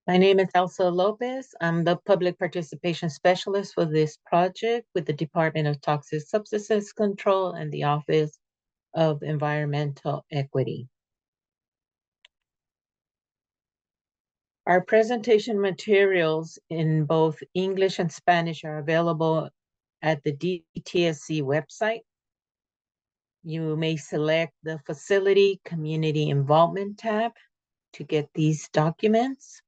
My name is Elsa Lopez. I'm the Public Participation Specialist for this project with the Department of Toxic Substances Control and the Office of Environmental Equity. Our presentation materials in both English and Spanish are available at the DTSC website. You may select the Facility Community Involvement tab to get these documents.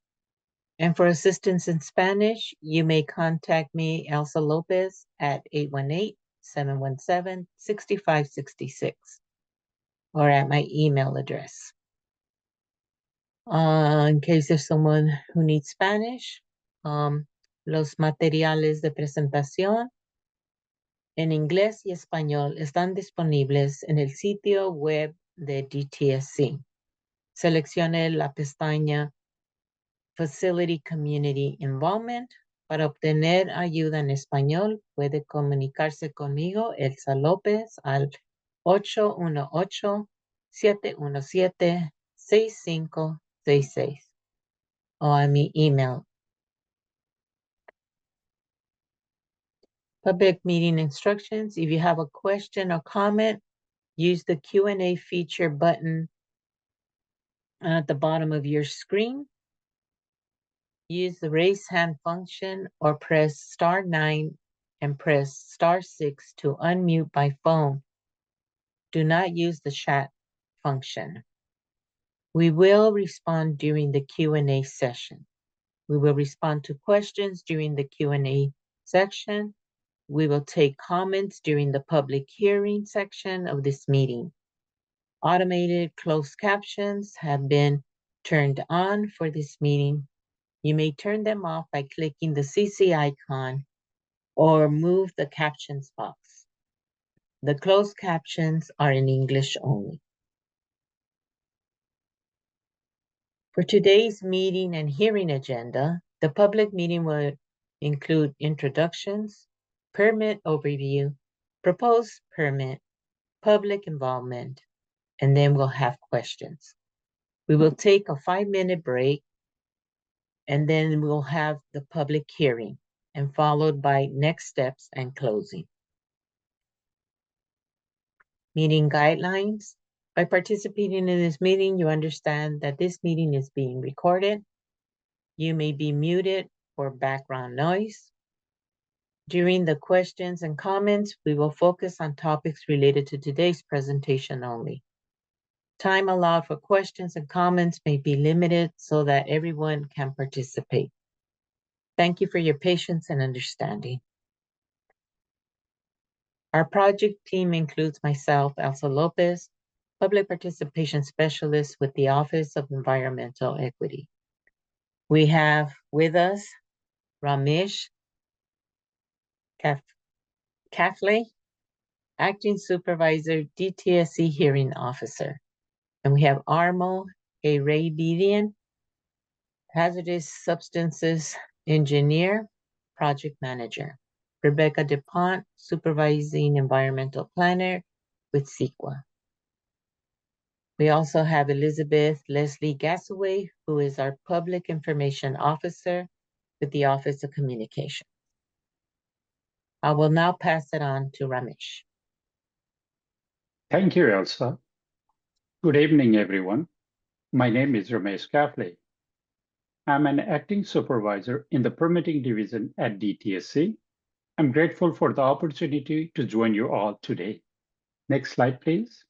And for assistance in Spanish, you may contact me, Elsa Lopez, at 818-717-6566 or at my email address. In case there's someone who needs Spanish, los materiales de presentación en inglés y español están disponibles en el sitio web de DTSC. Seleccione la pestaña Facility Community Involvement. Para obtener ayuda en español, puede comunicarse conmigo, Elsa López, al 818-717-6566 o a mi email. Public meeting instructions. If you have a question or comment, use the Q&A feature button at the bottom of your screen. Use the raise hand function or press *9 and press *6 to unmute by phone. Do not use the chat function. We will respond during the Q&A session. We will respond to questions during the Q&A section. We will take comments during the public hearing section of this meeting. Automated closed captions have been turned on for this meeting. You may turn them off by clicking the CC icon or move the captions box. The closed captions are in English only. For today's meeting and hearing agenda, the public meeting will include introductions, permit overview, proposed permit, public involvement, and then we'll have questions. We will take a 5-minute break, and then we'll have the public hearing, and followed by next steps and closing. Meeting guidelines. By participating in this meeting, you understand that this meeting is being recorded. You may be muted for background noise. During the questions and comments, we will focus on topics related to today's presentation only. Time allowed for questions and comments may be limited so that everyone can participate. Thank you for your patience and understanding. Our project team includes myself, Elsa Lopez, Public Participation Specialist with the Office of Environmental Equity. We have with us Ramesh Kafle, Acting Supervisor, DTSC Hearing Officer. And we have Armo Arabian, Hazardous Substances Engineer, Project Manager. Rebecca DuPont, Supervising Environmental Planner with CEQA. We also have Elizabeth Leslie Gassaway, who is our Public Information Officer with the Office of Communication. I will now pass it on to Ramesh. Thank you, Elsa. Good evening, everyone. My name is Ramesh Kafle. I'm an acting supervisor in the permitting division at DTSC. I'm grateful for the opportunity to join you all today. Next slide, please.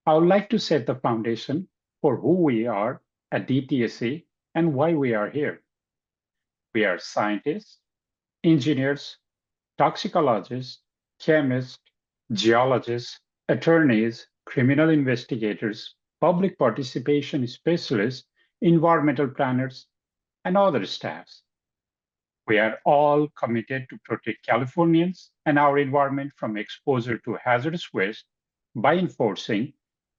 I would like to set the foundation for who we are at DTSC and why we are here. We are scientists, engineers, toxicologists, chemists, geologists, attorneys, criminal investigators, public participation specialists, environmental planners, and other staffs. We are all committed to protect Californians and our environment from exposure to hazardous waste by enforcing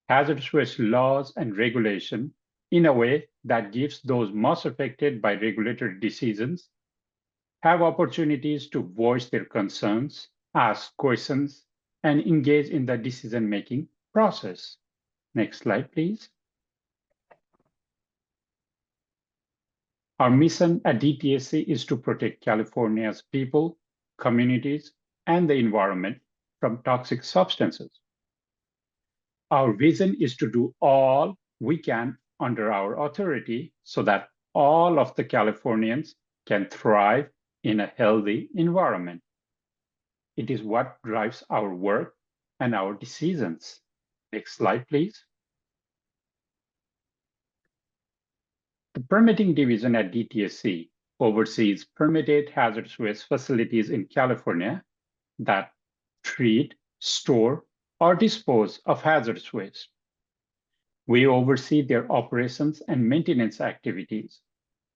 hazardous waste laws and regulation in a way that gives those most affected by regulatory decisions have opportunities to voice their concerns, ask questions, and engage in the decision-making process. Next slide, please. Our mission at DTSC is to protect California's people, communities, and the environment from toxic substances. Our vision is to do all we can under our authority so that all of the Californians can thrive in a healthy environment. It is what drives our work and our decisions. Next slide, please. The permitting division at DTSC oversees permitted hazardous waste facilities in California that treat, store, or dispose of hazardous waste. We oversee their operations and maintenance activities,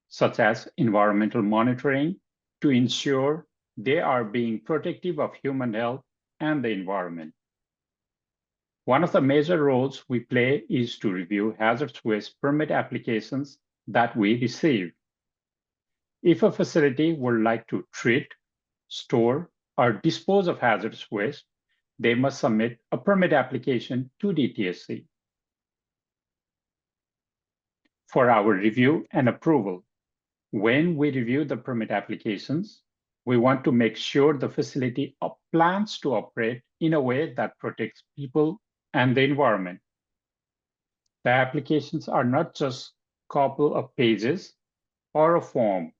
such as environmental monitoring, to ensure they are being protective of human health and the environment. One of the major roles we play is to review hazardous waste permit applications that we receive. If a facility would like to treat, store, or dispose of hazardous waste, they must submit a permit application to DTSC. For our review and approval, when we review the permit applications, we want to make sure the facility plans to operate in a way that protects people and the environment. The applications are not just a couple of pages or a form,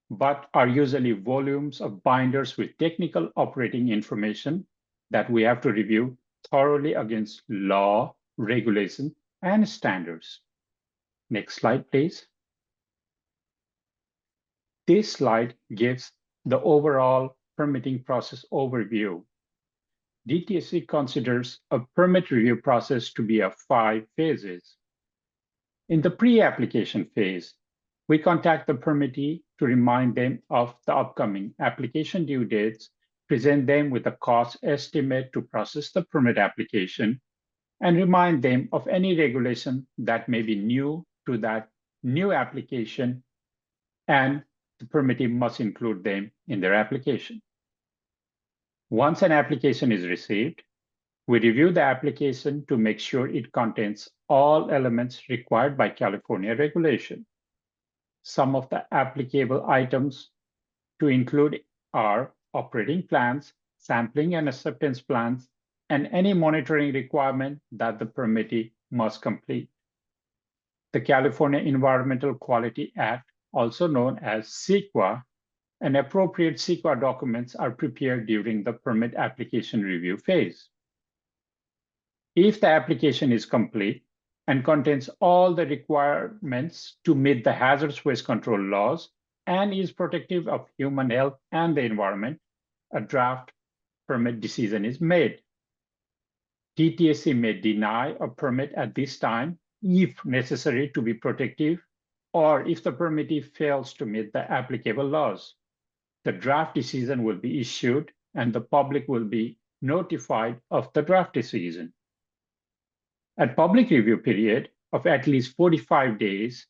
but are usually volumes of binders with technical operating information that we have to review thoroughly against law, regulation, and standards. Next slide, please. This slide gives the overall permitting process overview. DTSC considers a permit review process to be of 5 phases. In the pre-application phase, we contact the permittee to remind them of the upcoming application due dates, present them with a cost estimate to process the permit application, and remind them of any regulation that may be new to that new application, and the permittee must include them in their application. Once an application is received, we review the application to make sure it contains all elements required by California regulation. Some of the applicable items to include are operating plans, sampling and acceptance plans, and any monitoring requirement that the permittee must complete. The California Environmental Quality Act, also known as CEQA, and appropriate CEQA documents are prepared during the permit application review phase. If the application is complete and contains all the requirements to meet the hazardous waste control laws and is protective of human health and the environment, a draft permit decision is made. DTSC may deny a permit at this time if necessary to be protective, or if the permittee fails to meet the applicable laws. The draft decision will be issued and the public will be notified of the draft decision. At public review period of at least 45 days,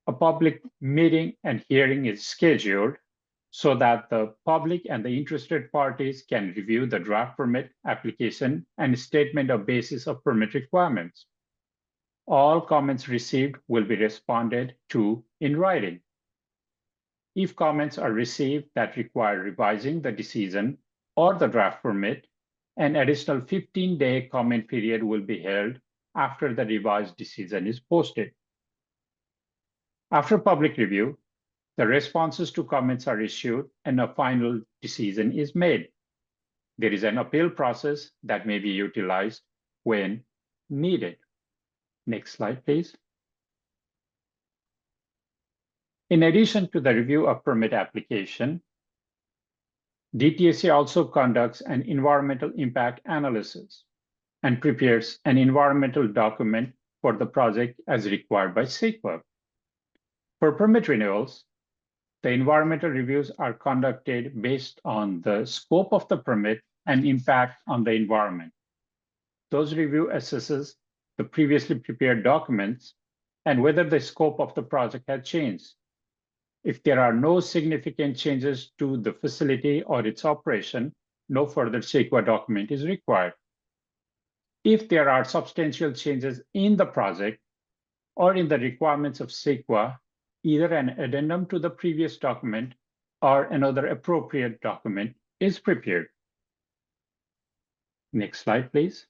a public meeting and hearing is scheduled so that the public and the interested parties can review the draft permit application and statement of basis of permit requirements. All comments received will be responded to in writing. If comments are received that require revising the decision or the draft permit, an additional 15-day comment period will be held after the revised decision is posted. After public review, the responses to comments are issued and a final decision is made. There is an appeal process that may be utilized when needed. Next slide, please. In addition to the review of permit application, DTSC also conducts an environmental impact analysis and prepares an environmental document for the project as required by CEQA. For permit renewals, the environmental reviews are conducted based on the scope of the permit and impact on the environment. Those review assesses the previously prepared documents and whether the scope of the project has changed. If there are no significant changes to the facility or its operation, no further CEQA document is required. If there are substantial changes in the project or in the requirements of CEQA, either an addendum to the previous document or another appropriate document is prepared. Next slide, please.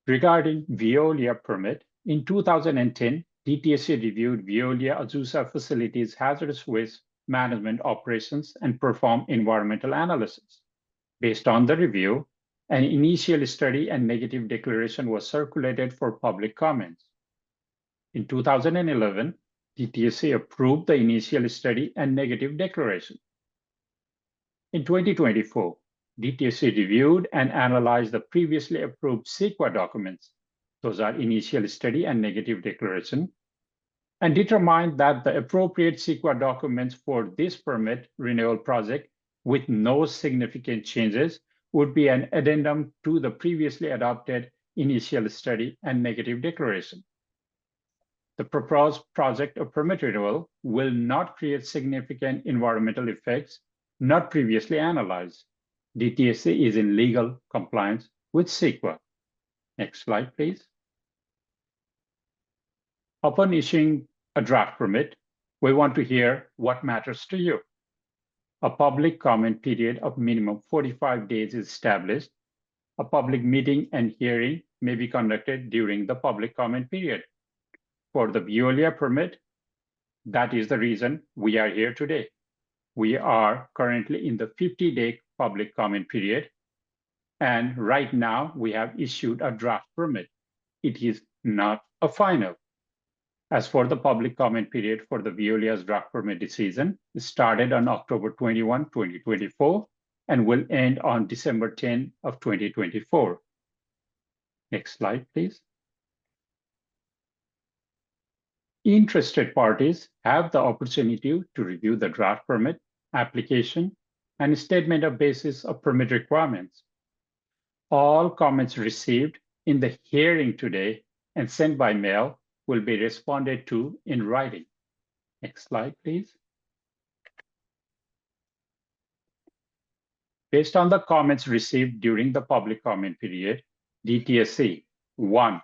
Regarding Veolia permit, in 2010, DTSA reviewed Veolia Azusa facilities hazardous waste management operations and performed environmental analysis. Based on the review, an initial study and negative declaration was circulated for public comments. In 2011, DTSA approved the initial study and negative declaration. In 2024, DTSA reviewed and analyzed the previously approved CEQA documents, those are initial study and negative declaration, and determined that the appropriate CEQA documents for this permit renewal project with no significant changes would be an addendum to the previously adopted initial study and negative declaration. The proposed project of permit renewal will not create significant environmental effects not previously analyzed. DTSA is in legal compliance with CEQA. Next slide, please. Upon issuing a draft permit, we want to hear what matters to you. A public comment period of minimum 45 days is established. A public meeting and hearing may be conducted during the public comment period. For the Veolia permit, that is the reason we are here today. We are currently in the 50-day public comment period, and right now we have issued a draft permit. It is not a final. As for the public comment period for the Veolia's draft permit decision, it started on October 21, 2024, and will end on December 10 of 2024. Next slide, please. Interested parties have the opportunity to review the draft permit, application, and statement of basis of permit requirements. All comments received in the hearing today and sent by mail will be responded to in writing. Next slide, please. Based on the comments received during the public comment period, DTSA 1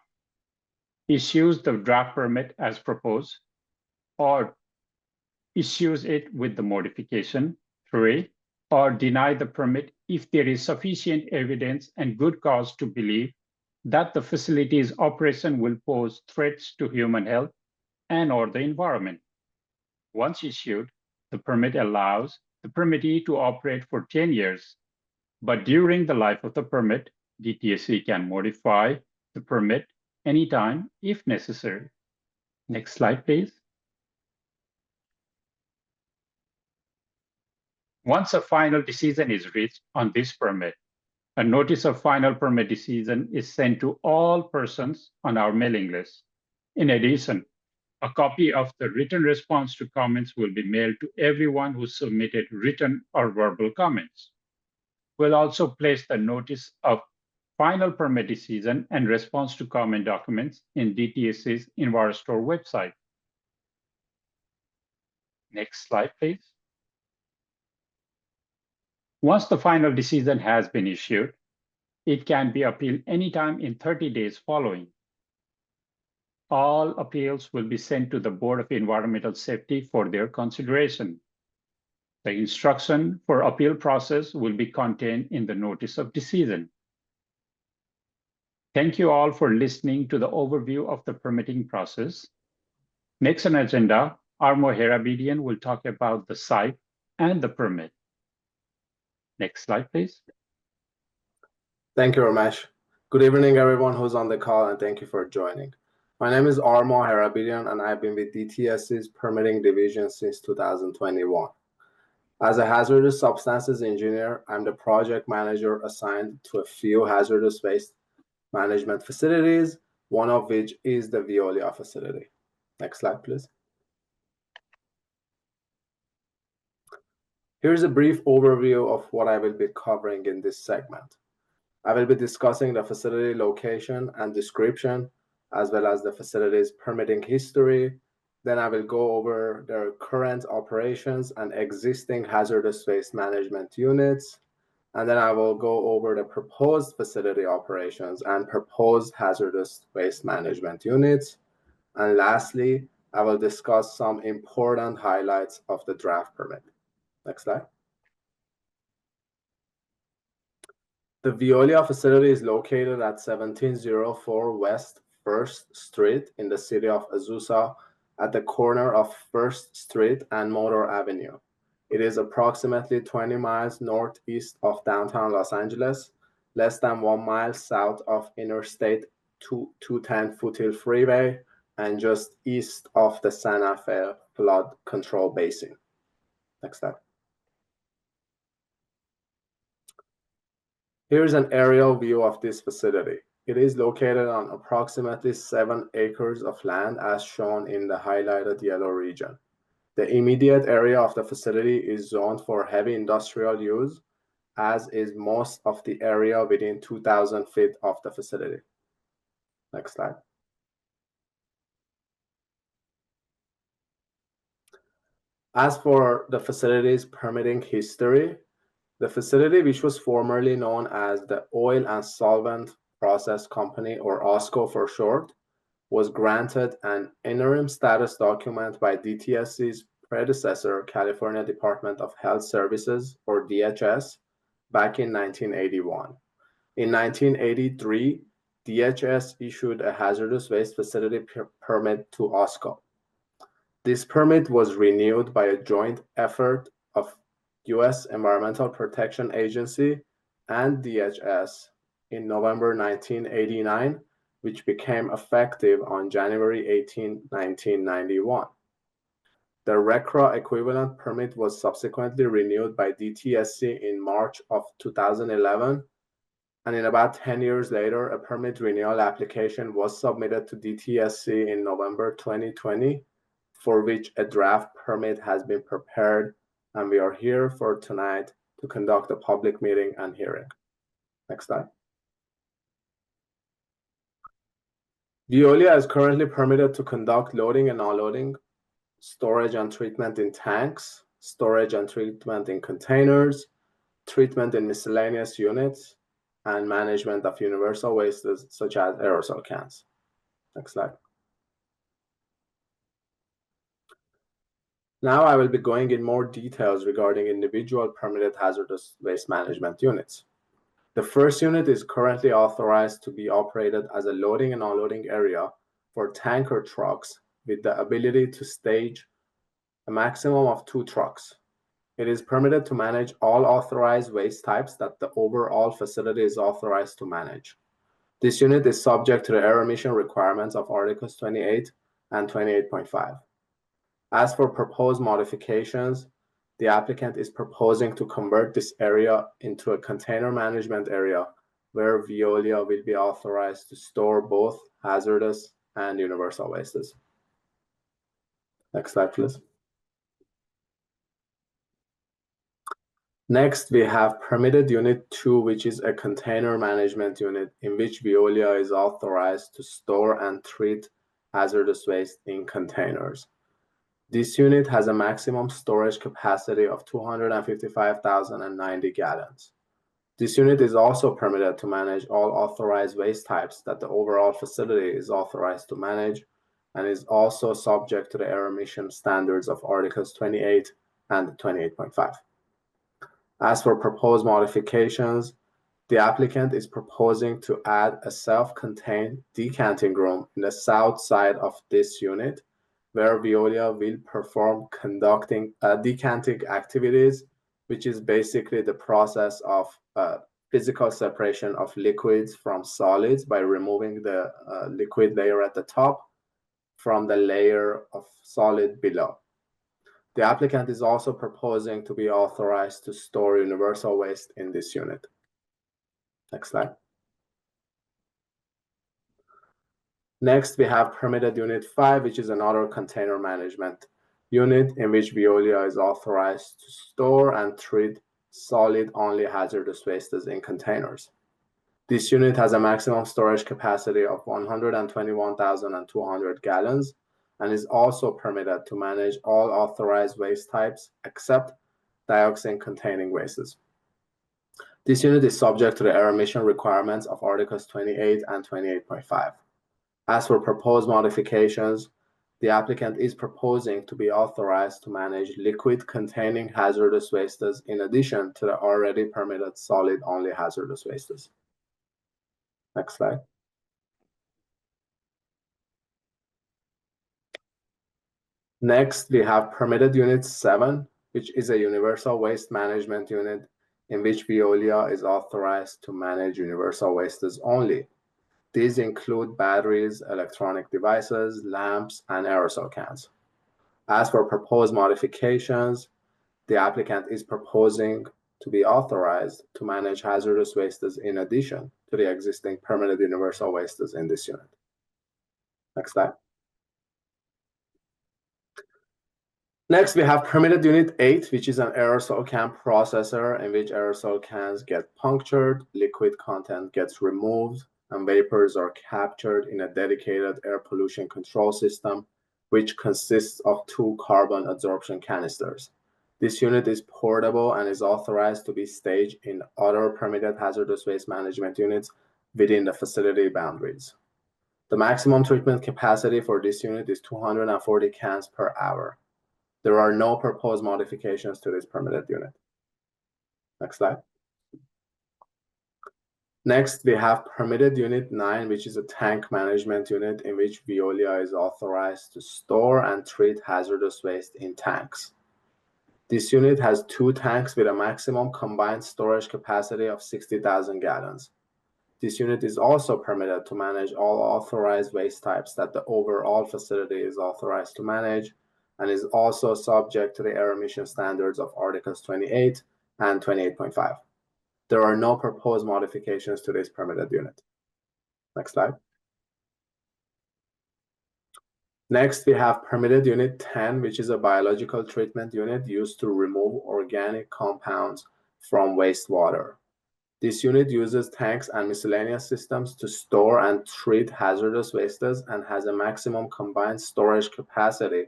issues the draft permit as proposed or issues it with the modification. 3, or deny the permit if there is sufficient evidence and good cause to believe that the facility's operation will pose threats to human health and or the environment. Once issued, the permit allows the permittee to operate for 10 years, but during the life of the permit, DTSA can modify the permit anytime if necessary. Next slide, please. Once a final decision is reached on this permit, a notice of final permit decision is sent to all persons on our mailing list. In addition, a copy of the written response to comments will be mailed to everyone who submitted written or verbal comments. We'll also place the notice of final permit decision and response to comment documents in DTSA's EnviroStore website. Next slide, please. Once the final decision has been issued, it can be appealed anytime in 30 days following. All appeals will be sent to the Board of Environmental Safety for their consideration. The instruction for appeal process will be contained in the notice of decision. Thank you all for listening to the overview of the permitting process. Next on agenda, Armo Herabidian will talk about the site and the permit. Next slide, please. Thank you, Ramesh. Good evening, everyone who's on the call, and thank you for joining. My name is Armo Herabidian, and I've been with DTS's permitting division since 2021. As a hazardous substances engineer, I'm the project manager assigned to a few hazardous waste management facilities, one of which is the Veolia facility. Next slide, please. Here's a brief overview of what I will be covering in this segment. I will be discussing the facility location and description, as well as the facility's permitting history. Then I will go over their current operations and existing hazardous waste management units. and then I will go over the proposed facility operations and proposed hazardous waste management units. And lastly, I will discuss some important highlights of the draft permit. Next slide. The Veolia facility is located at 1704 West 1st Street in the city of Azusa at the corner of 1st Street and Motor Avenue. It is approximately 20 miles northeast of downtown Los Angeles, less than 1 mile south of Interstate 210 Foothill Freeway, and just east of the Santa Fe Flood Control Basin. Next slide. Here's an aerial view of this facility. It is located on approximately 7 acres of land as shown in the highlighted yellow region. The immediate area of the facility is zoned for heavy industrial use, as is most of the area within 2,000 feet of the facility. Next slide. As for the facility's permitting history, the facility, which was formerly known as the Oil and Solvent Process Company, or OSCO for short, was granted an interim status document by DTSC's predecessor, California Department of Health Services, or DHS, back in 1981. In 1983, DHS issued a hazardous waste facility permit to OSCO. This permit was renewed by a joint effort of U.S. Environmental Protection Agency and DHS in November 1989, which became effective on January 18, 1991. The RCRA equivalent permit was subsequently renewed by DTSC in March of 2011, and in about 10 years later, a permit renewal application was submitted to DTSC in November 2020, for which a draft permit has been prepared, and we are here for tonight to conduct a public meeting and hearing. Next slide. Veolia is currently permitted to conduct loading and unloading, storage and treatment in tanks, storage and treatment in containers, treatment in miscellaneous units, and management of universal wastes such as aerosol cans. Next slide. Now I will be going in more details regarding individual permitted hazardous waste management units. The first unit is currently authorized to be operated as a loading and unloading area for tanker trucks with the ability to stage a maximum of 2 trucks. It is permitted to manage all authorized waste types that the overall facility is authorized to manage. This unit is subject to the air emission requirements of Articles 28 and 28.5. As for proposed modifications, the applicant is proposing to convert this area into a container management area where Veolia will be authorized to store both hazardous and universal wastes. Next slide, please. Next, we have permitted unit 2, which is a container management unit in which Veolia is authorized to store and treat hazardous waste in containers. This unit has a maximum storage capacity of 255,090 gallons. This unit is also permitted to manage all authorized waste types that the overall facility is authorized to manage, and is also subject to the air emission standards of Articles 28 and 28.5. As for proposed modifications, the applicant is proposing to add a self-contained decanting room in the south side of this unit, where Veolia will perform conducting decanting activities, which is basically the process of physical separation of liquids from solids by removing the liquid layer at the top from the layer of solid below. The applicant is also proposing to be authorized to store universal waste in this unit. Next slide. Next, we have permitted unit 5, which is another container management unit in which Veolia is authorized to store and treat solid-only hazardous wastes in containers. This unit has a maximum storage capacity of 121,200 gallons and is also permitted to manage all authorized waste types except dioxin-containing wastes. This unit is subject to the air emission requirements of Articles 28 and 28.5. As for proposed modifications, the applicant is proposing to be authorized to manage liquid containing hazardous wastes in addition to the already permitted solid-only hazardous wastes. Next slide. Next, we have permitted unit 7, which is a universal waste management unit in which Veolia is authorized to manage universal wastes only. These include batteries, electronic devices, lamps, and aerosol cans. As for proposed modifications, the applicant is proposing to be authorized to manage hazardous wastes in addition to the existing permitted universal wastes in this unit. Next slide. Next, we have permitted unit 8, which is an aerosol can processor in which aerosol cans get punctured, liquid content gets removed, and vapors are captured in a dedicated air pollution control system, which consists of 2 carbon absorption canisters. This unit is portable and is authorized to be staged in other permitted hazardous waste management units within the facility boundaries. The maximum treatment capacity for this unit is 240 cans per hour. There are no proposed modifications to this permitted unit. Next slide. Next, we have permitted unit 9, which is a tank management unit in which Veolia is authorized to store and treat hazardous waste in tanks. This unit has 2 tanks with a maximum combined storage capacity of 60,000 gallons. This unit is also permitted to manage all authorized waste types that the overall facility is authorized to manage, and is also subject to the air emission standards of Articles 28 and 28.5. There are no proposed modifications to this permitted unit. Next slide. Next, we have permitted unit 10, which is a biological treatment unit used to remove organic compounds from wastewater. This unit uses tanks and miscellaneous systems to store and treat hazardous wastes and has a maximum combined storage capacity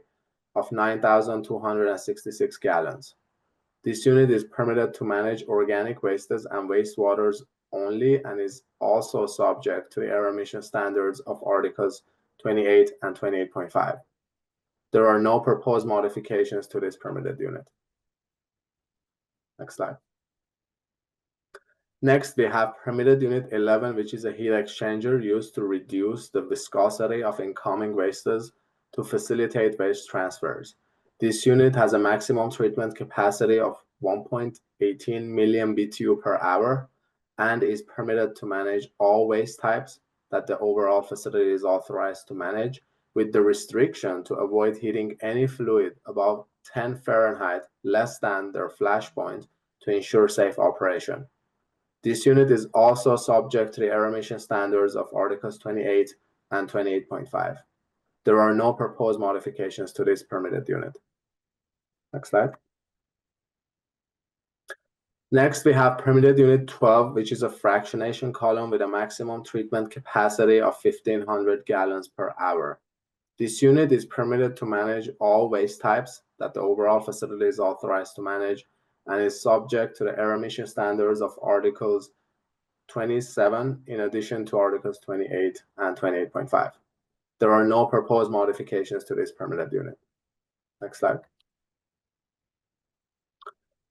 of 9,266 gallons. This unit is permitted to manage organic wastes and wastewaters only and is also subject to the air emission standards of Articles 28 and 28.5. There are no proposed modifications to this permitted unit. Next slide. Next, we have permitted unit 11, which is a heat exchanger used to reduce the viscosity of incoming wastes to facilitate waste transfers. This unit has a maximum treatment capacity of 1.18 million BTU per hour and is permitted to manage all waste types that the overall facility is authorized to manage, with the restriction to avoid heating any fluid above 10 Fahrenheit less than their flash point to ensure safe operation. This unit is also subject to the air emission standards of Articles 28 and 28.5. There are no proposed modifications to this permitted unit. Next slide. Next, we have permitted unit 12, which is a fractionation column with a maximum treatment capacity of 1,500 gallons per hour. This unit is permitted to manage all waste types that the overall facility is authorized to manage and is subject to the air emission standards of Articles 27 in addition to Articles 28 and 28.5. There are no proposed modifications to this permitted unit. Next slide.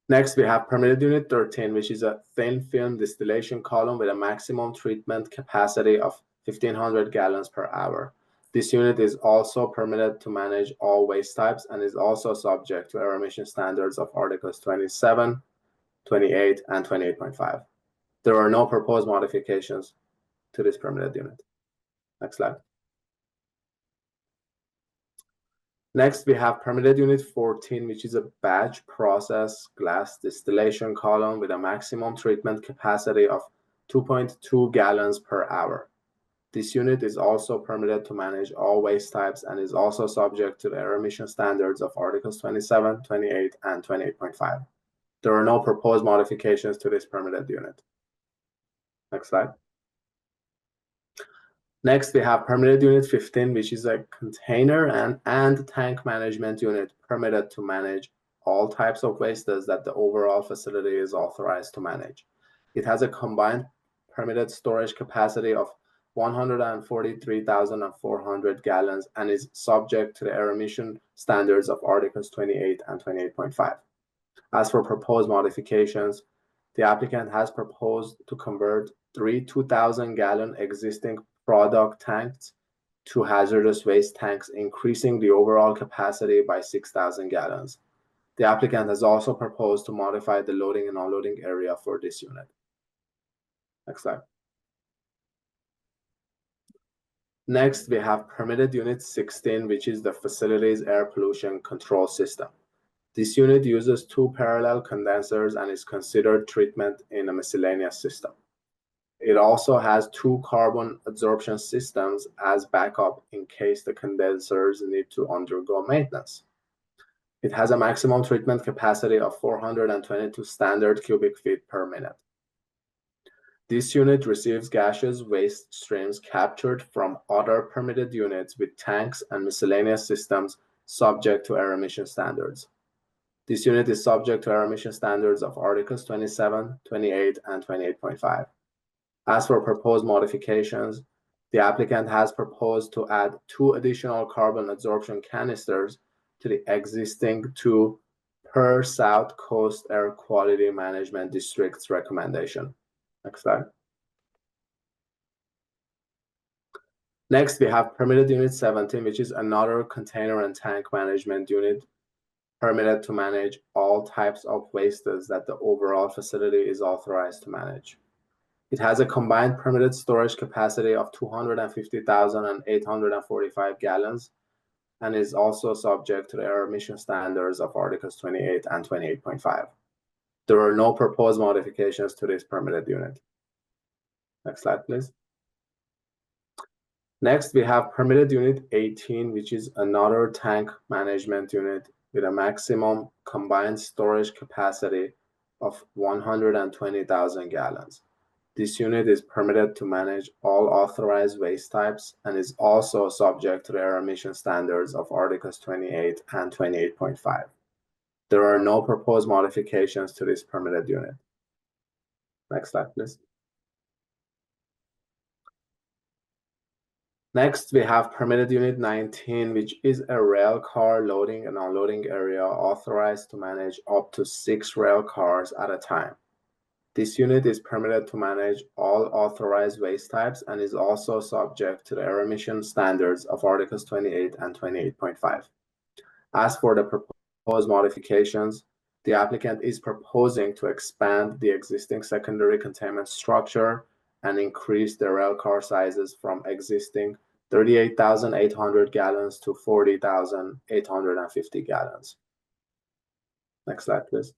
Next, we have permitted unit 13, which is a thin film distillation column with a maximum treatment capacity of 1,500 gallons per hour. This unit is also permitted to manage all waste types and is also subject to air emission standards of Articles 27, 28, and 28.5. There are no proposed modifications to this permitted unit. Next slide. Next, we have permitted unit 14, which is a batch process glass distillation column with a maximum treatment capacity of 2.2 gallons per hour. This unit is also permitted to manage all waste types and is also subject to the air emission standards of Articles 27, 28, and 28.5. There are no proposed modifications to this permitted unit. Next slide. Next, we have permitted unit 15, which is a container and tank management unit permitted to manage all types of wastes that the overall facility is authorized to manage. It has a combined permitted storage capacity of 143,400 gallons and is subject to the air emission standards of Articles 28 and 28.5. As for proposed modifications, the applicant has proposed to convert 3 2,000-gallon existing product tanks to hazardous waste tanks, increasing the overall capacity by 6,000 gallons. The applicant has also proposed to modify the loading and unloading area for this unit. Next slide. Next, we have permitted unit 16, which is the facility's air pollution control system. This unit uses 2 parallel condensers and is considered treatment in a miscellaneous system. It also has 2 carbon absorption systems as backup in case the condensers need to undergo maintenance. It has a maximum treatment capacity of 422 standard cubic feet per minute. This unit receives gaseous waste streams captured from other permitted units with tanks and miscellaneous systems subject to air emission standards. This unit is subject to air emission standards of Articles 27, 28, and 28.5. As for proposed modifications, the applicant has proposed to add 2 additional carbon absorption canisters to the existing 2 per South Coast Air Quality Management District's recommendation. Next slide. Next, we have permitted unit 17, which is another container and tank management unit permitted to manage all types of wastes that the overall facility is authorized to manage. It has a combined permitted storage capacity of 250,845 gallons and is also subject to the air emission standards of Articles 28 and 28.5. There are no proposed modifications to this permitted unit. Next slide, please. Next, we have permitted unit 18, which is another tank management unit with a maximum combined storage capacity of 120,000 gallons. This unit is permitted to manage all authorized waste types and is also subject to the air emission standards of Articles 28 and 28.5. There are no proposed modifications to this permitted unit. Next slide, please. Next, we have permitted unit 19, which is a rail car loading and unloading area authorized to manage up to 6 rail cars at a time. This unit is permitted to manage all authorized waste types and is also subject to the air emission standards of Articles 28 and 28.5. As for the proposed modifications, the applicant is proposing to expand the existing secondary containment structure and increase the rail car sizes from existing 38,800 gallons to 40,850 gallons. Next slide, please.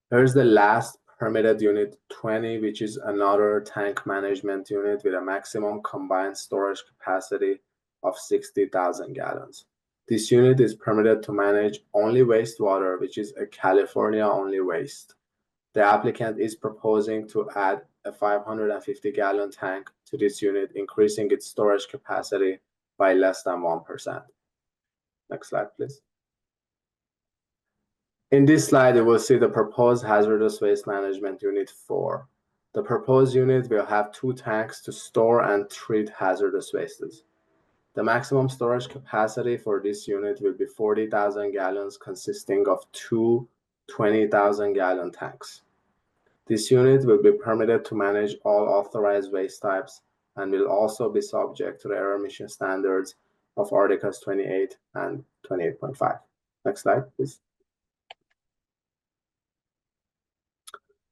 Here's the last permitted unit 20, which is another tank management unit with a maximum combined storage capacity of 60,000 gallons. This unit is permitted to manage only wastewater, which is a California-only waste. The applicant is proposing to add a 550-gallon tank to this unit, increasing its storage capacity by less than 1%. Next slide, please. In this slide, you will see the proposed hazardous waste management unit 4. The proposed unit will have 2 tanks to store and treat hazardous wastes. The maximum storage capacity for this unit will be 40,000 gallons, consisting of 2 20,000-gallon tanks. This unit will be permitted to manage all authorized waste types and will also be subject to the air emission standards of Articles 28 and 28.5. Next slide, please.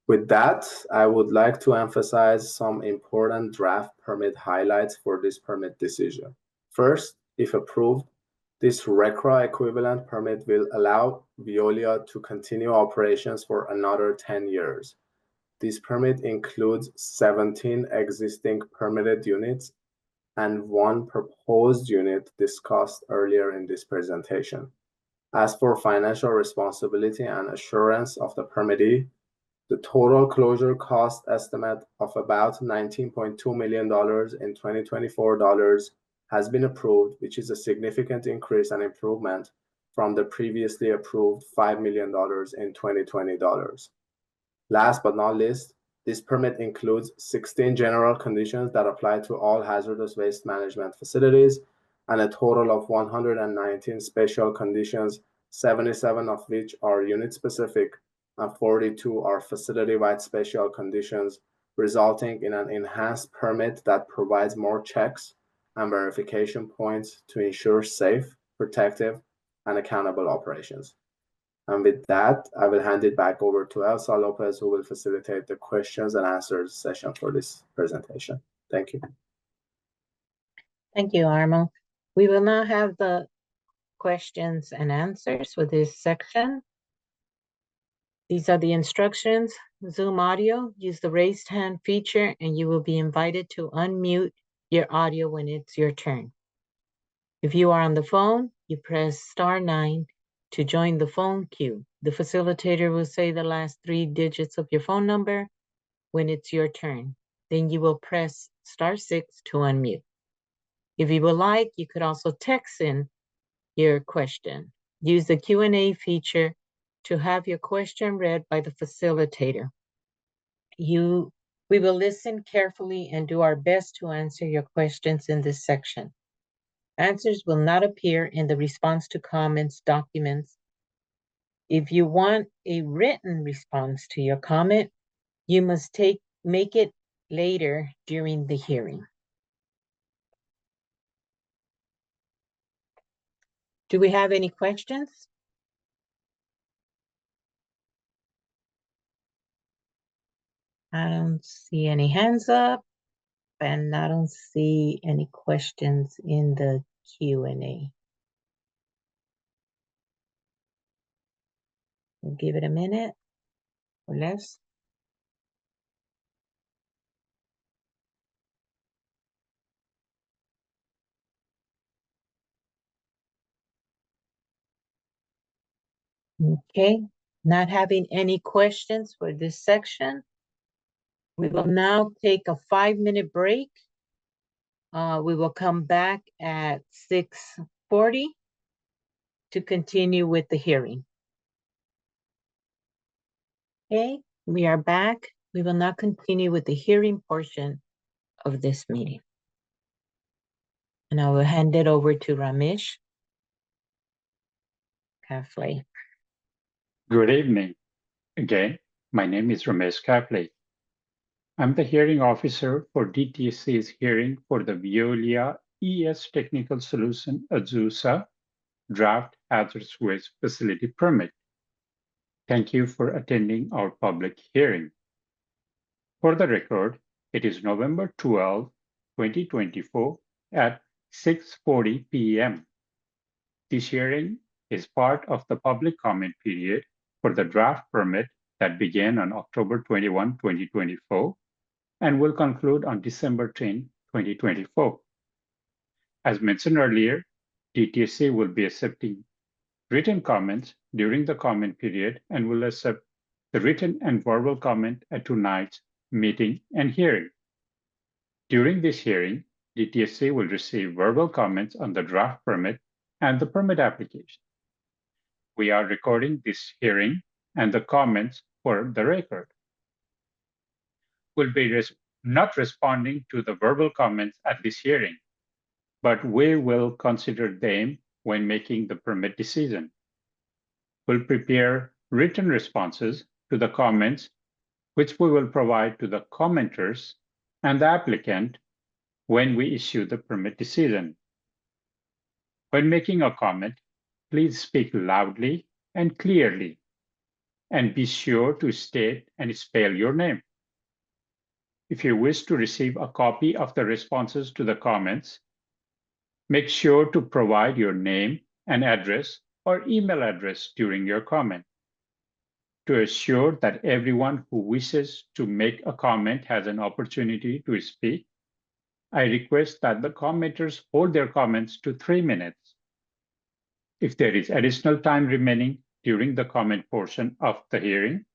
With that, I would like to emphasize some important draft permit highlights for this permit decision. First, if approved, this RCRA equivalent permit will allow Veolia to continue operations for another 10 years. This permit includes 17 existing permitted units and 1 proposed unit discussed earlier in this presentation. As for financial responsibility and assurance of the permittee, the total closure cost estimate of about $19.2 million in 2024 dollars has been approved, which is a significant increase and improvement from the previously approved $5 million in 2020 dollars. Last but not least, this permit includes 16 general conditions that apply to all hazardous waste management facilities and a total of 119 special conditions, 77 of which are unit-specific and 42 are facility-wide special conditions, resulting in an enhanced permit that provides more checks and verification points to ensure safe, protective, and accountable operations. And with that, I will hand it back over to Elsa Lopez, who will facilitate the questions and answers session for this presentation. Thank you. Thank you, Armo. We will now have the questions and answers for this section. These are the instructions. Zoom audio, use the raised hand feature and you will be invited to unmute your audio when it's your turn. If you are on the phone, you press *9 to join the phone queue. The facilitator will say the last 3 digits of your phone number when it's your turn. Then you will press *6 to unmute. If you would like, you could also text in your question. Use the Q&A feature to have your question read by the facilitator. We will listen carefully and do our best to answer your questions in this section. Answers will not appear in the response to comments documents. If you want a written response to your comment, you must make it later during the hearing. Do we have any questions? I don't see any hands up, and I don't see any questions in the Q&A. We'll give it a minute or less. Okay, not having any questions for this section. We will now take a 5-minute break. We will come back at 6:40 to continue with the hearing. Okay, we are back. We will now continue with the hearing portion of this meeting. And I will hand it over to Ramesh Kafle. Good evening. Again, my name is Ramesh Kafle. I'm the hearing officer for DTSC's hearing for the Veolia ES Technical Solution Azusa Draft Hazardous Waste Facility Permit. Thank you for attending our public hearing. For the record, it is November 12, 2024 at 6:40 p.m. This hearing is part of the public comment period for the draft permit that began on October 21, 2024, and will conclude on December 10, 2024. As mentioned earlier, DTSC will be accepting written comments during the comment period and will accept the written and verbal comment at tonight's meeting and hearing. During this hearing, DTSC will receive verbal comments on the draft permit and the permit application. We are recording this hearing and the comments for the record. We'll be not responding to the verbal comments at this hearing, but we will consider them when making the permit decision. We'll prepare written responses to the comments, which we will provide to the commenters and the applicant when we issue the permit decision. When making a comment, please speak loudly and clearly, and be sure to state and spell your name. If you wish to receive a copy of the responses to the comments, make sure to provide your name and address or email address during your comment. To assure that everyone who wishes to make a comment has an opportunity to speak, I request that the commenters hold their comments to 3 minutes. If there is additional time remaining during the comment portion of the hearing,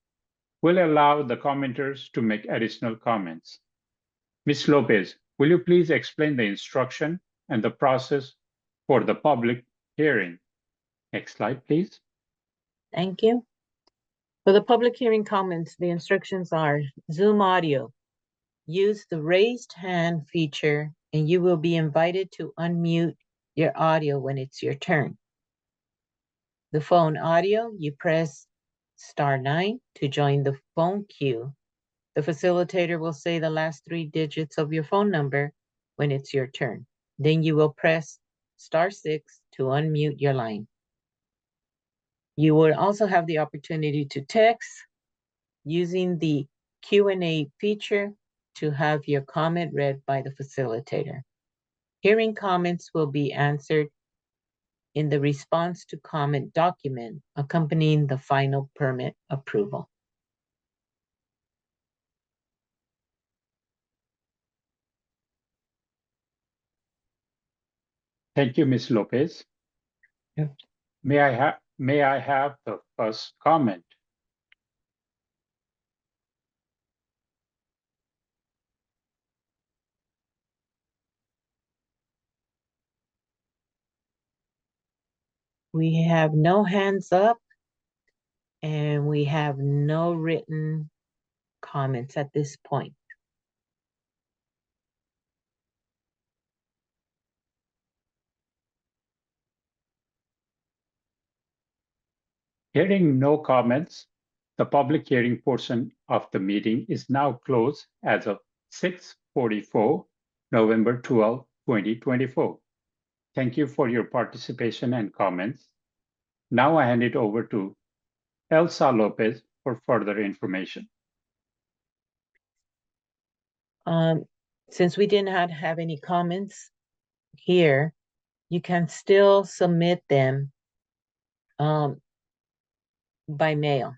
we'll allow the commenters to make additional comments. Ms. Lopez, will you please explain the instruction and the process for the public hearing? Next slide, please. Thank you. For the public hearing comments, the instructions are Zoom audio. Use the raised hand feature and you will be invited to unmute your audio when it's your turn. The phone audio, you press *9 to join the phone queue. The facilitator will say the last 3 digits of your phone number when it's your turn. Then you will press *6 to unmute your line. You will also have the opportunity to text using the Q&A feature to have your comment read by the facilitator. Hearing comments will be answered in the response to comment document accompanying the final permit approval. Thank you, Ms. Lopez. Yeah. May I have the first comment? We have no hands up and we have no written comments at this point. Hearing no comments, the public hearing portion of the meeting is now closed as of 6:44, November 12, 2024. Thank you for your participation and comments. Now I hand it over to Elsa Lopez for further information. Since we did not have any comments here, you can still submit them by mail.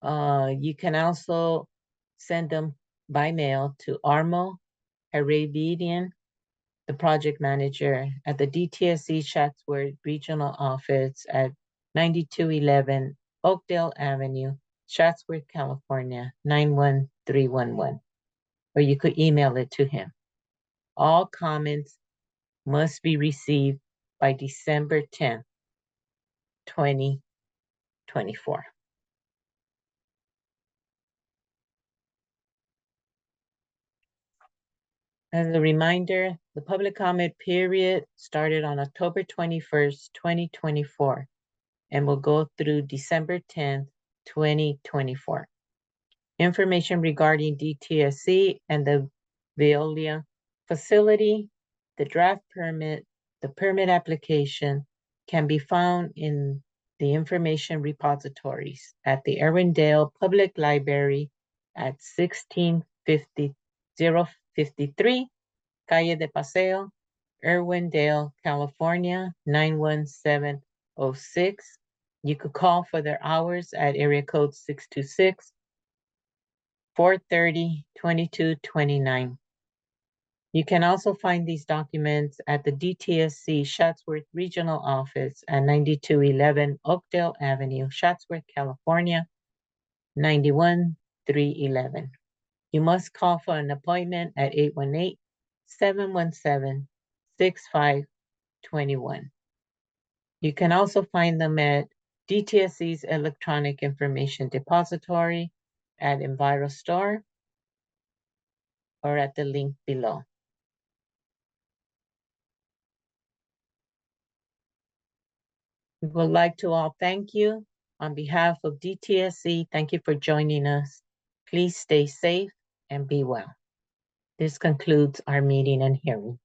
You can also send them by mail to Armo Harabedian, the project manager at the DTSC Chatsworth Regional Office at 9211 Oakdale Avenue, Chatsworth, California, 91311. Or you could email it to him. All comments must be received by December 10th, 2024. As a reminder, the public comment period started on October 21st, 2024, and will go through December 10th, 2024. Information regarding DTSC and the Veolia facility, the draft permit, the permit application can be found in the information repositories at the Irwindale Public Library at 053 Calle de Paseo, Irwindale, California, 91706. You could call for their hours at area code 626-430-2229. You can also find these documents at the DTSC Chatsworth Regional Office at 9211 Oakdale Avenue, Chatsworth, California, 91311. You must call for an appointment at 818-717-6521. You can also find them at DTSC's Electronic Information Depository at EnviroStore or at the link below. We would like to all thank you. On behalf of DTSC, thank you for joining us. Please stay safe and be well. This concludes our meeting and hearing.